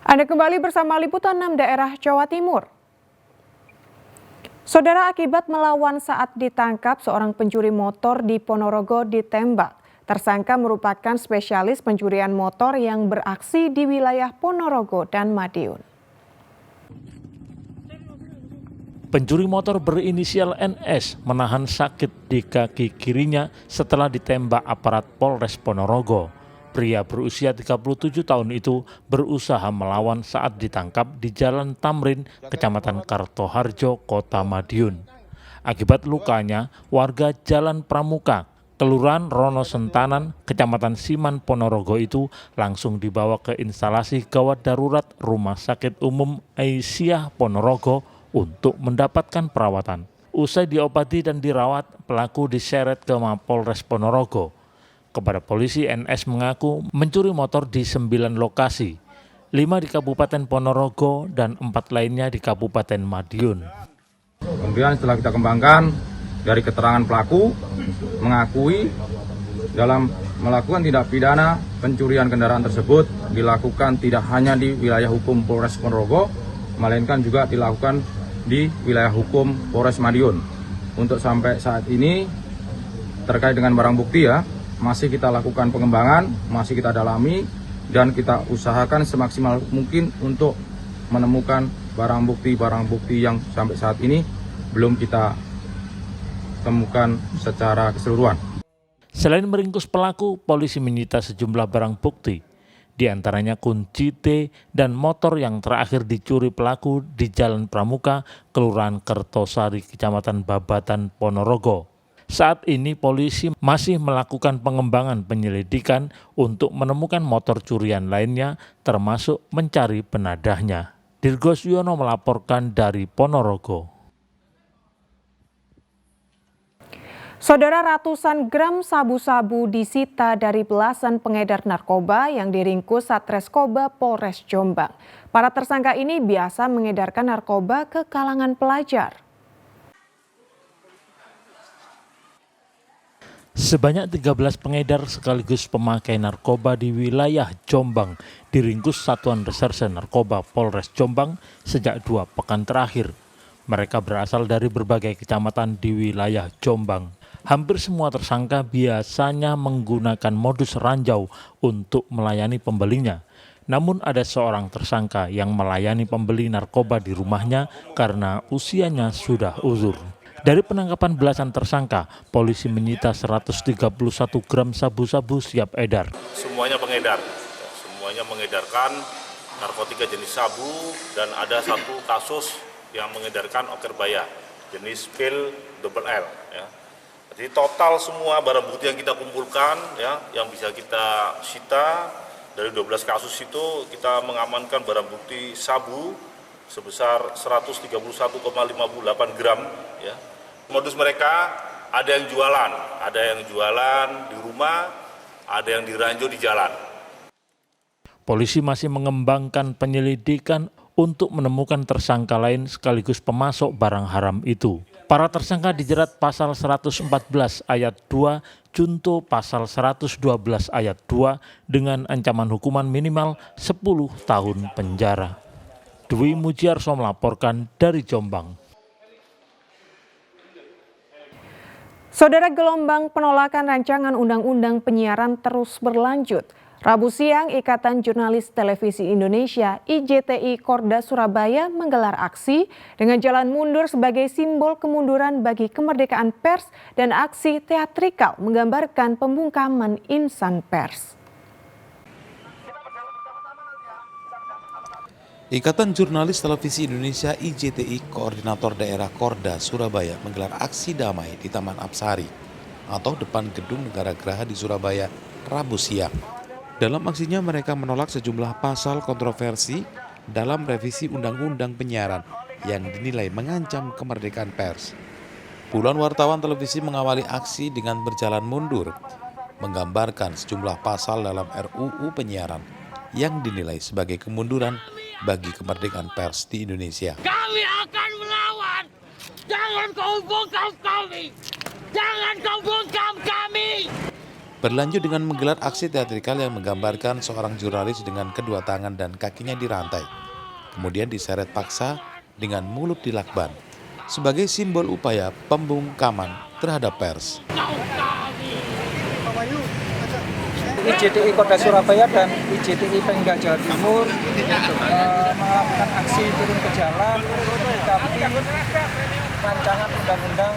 Anda kembali bersama Liputan 6 Daerah Jawa Timur. Saudara, akibat melawan saat ditangkap, seorang pencuri motor di Ponorogo ditembak. Tersangka merupakan spesialis pencurian motor yang beraksi di wilayah Ponorogo dan Madiun. Pencuri motor berinisial NS menahan sakit di kaki kirinya setelah ditembak aparat Polres Ponorogo. Pria berusia 37 tahun itu berusaha melawan saat ditangkap di Jalan Tamrin, Kecamatan Kartoharjo, Kota Madiun. Akibat lukanya, warga Jalan Pramuka, Kelurahan Rono Sentanan, Kecamatan Siman, Ponorogo itu langsung dibawa ke instalasi gawat darurat Rumah Sakit Umum Aisyah Ponorogo untuk mendapatkan perawatan. Usai diobati dan dirawat, pelaku diseret ke Mapolres Ponorogo. Kepada polisi, NS mengaku mencuri motor di 9 lokasi, 5 di Kabupaten Ponorogo dan 4 lainnya di Kabupaten Madiun. Kemudian setelah kita kembangkan dari keterangan pelaku, mengakui dalam melakukan tindak pidana pencurian kendaraan tersebut dilakukan tidak hanya di wilayah hukum Polres Ponorogo, melainkan juga dilakukan di wilayah hukum Polres Madiun. Untuk sampai saat ini terkait dengan barang bukti masih kita lakukan pengembangan, masih kita dalami, dan kita usahakan semaksimal mungkin untuk menemukan barang bukti yang sampai saat ini belum kita temukan secara keseluruhan. Selain meringkus pelaku, polisi menyita sejumlah barang bukti, di antaranya kunci T dan motor yang terakhir dicuri pelaku di Jalan Pramuka, Kelurahan Kertosari, Kecamatan Babatan, Ponorogo. Saat ini polisi masih melakukan pengembangan penyelidikan untuk menemukan motor curian lainnya, termasuk mencari penadahnya. Dirgos Yono melaporkan dari Ponorogo. Saudara, ratusan gram sabu-sabu disita dari belasan pengedar narkoba yang diringkus Satreskoba Polres Jombang. Para tersangka ini biasa mengedarkan narkoba ke kalangan pelajar. Sebanyak 13 pengedar sekaligus pemakai narkoba di wilayah Jombang diringkus Satuan Reserse Narkoba Polres Jombang sejak 2 pekan terakhir. Mereka berasal dari berbagai kecamatan di wilayah Jombang. Hampir semua tersangka biasanya menggunakan modus ranjau untuk melayani pembelinya. Namun ada seorang tersangka yang melayani pembeli narkoba di rumahnya karena usianya sudah uzur. Dari penangkapan belasan tersangka, polisi menyita 131 gram sabu-sabu siap edar. Semuanya pengedar, semuanya mengedarkan narkotika jenis sabu, dan ada satu kasus yang mengedarkan okerbaya jenis pil double L. Jadi total semua barang bukti yang kita kumpulkan, yang bisa kita sita dari 12 kasus itu, kita mengamankan barang bukti sabu sebesar 131,58 gram. Modus mereka ada yang jualan di rumah, ada yang diranjau di jalan. Polisi masih mengembangkan penyelidikan untuk menemukan tersangka lain sekaligus pemasok barang haram itu. Para tersangka dijerat pasal 114 ayat 2, junto pasal 112 ayat 2 dengan ancaman hukuman minimal 10 tahun penjara. Dwi Mujiarso melaporkan dari Jombang. Saudara, gelombang penolakan rancangan undang-undang penyiaran terus berlanjut. Rabu siang, Ikatan Jurnalis Televisi Indonesia (IJTI) Korda Surabaya menggelar aksi dengan jalan mundur sebagai simbol kemunduran bagi kemerdekaan pers dan aksi teatrikal menggambarkan pembungkaman insan pers. Ikatan Jurnalis Televisi Indonesia (IJTI) Koordinator Daerah Korda Surabaya menggelar aksi damai di Taman Apsari atau depan Gedung Negara Geraha di Surabaya Rabu siang. Dalam aksinya mereka menolak sejumlah pasal kontroversi dalam revisi Undang-Undang Penyiaran yang dinilai mengancam kemerdekaan pers. Puluhan wartawan televisi mengawali aksi dengan berjalan mundur, menggambarkan sejumlah pasal dalam RUU Penyiaran yang dinilai sebagai kemunduran bagi kemerdekaan pers di Indonesia. Kami akan melawan. Jangan kau bungkam kami. Jangan kau bungkam kami. berlanjut dengan menggelar aksi teatrikal yang menggambarkan seorang jurnalis dengan kedua tangan dan kakinya dirantai, kemudian diseret paksa dengan mulut dilakban, sebagai simbol upaya pembungkaman terhadap pers. IJTI Korda Surabaya dan IJTI Pemda Jawa Timur melakukan aksi turun ke jalan menyikapi rancangan undang-undang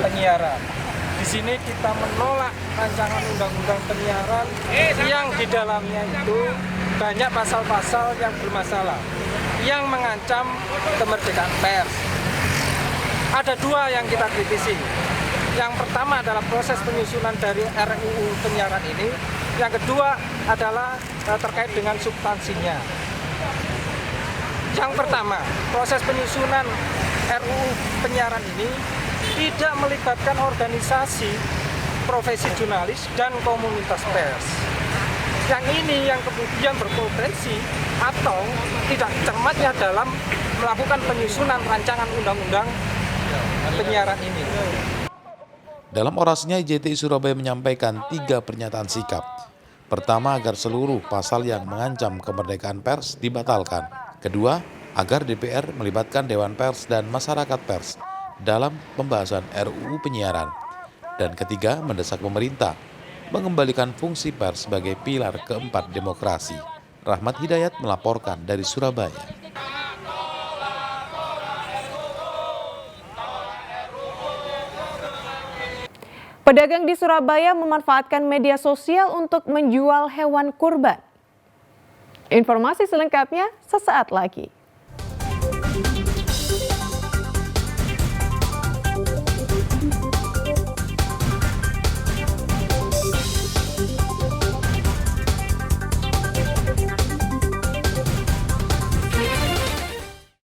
penyiaran. Di sini kita menolak rancangan undang-undang penyiaran yang di dalamnya itu banyak pasal-pasal yang bermasalah, yang mengancam kemerdekaan pers. Ada dua yang kita kritisi. Yang pertama adalah proses penyusunan dari RUU penyiaran ini. Yang kedua adalah terkait dengan substansinya. Yang pertama, proses penyusunan RUU penyiaran ini tidak melibatkan organisasi profesi jurnalis dan komunitas pers. Yang ini yang kemudian berpotensi atau tidak cermatnya dalam melakukan penyusunan rancangan undang-undang penyiaran ini. Dalam orasinya, IJTI Surabaya menyampaikan 3 pernyataan sikap. Pertama, agar seluruh pasal yang mengancam kemerdekaan pers dibatalkan. Kedua, agar DPR melibatkan Dewan Pers dan masyarakat pers dalam pembahasan RUU penyiaran. Dan ketiga, mendesak pemerintah mengembalikan fungsi pers sebagai pilar keempat demokrasi. Rahmat Hidayat melaporkan dari Surabaya. Pedagang di Surabaya memanfaatkan media sosial untuk menjual hewan kurban. Informasi selengkapnya sesaat lagi.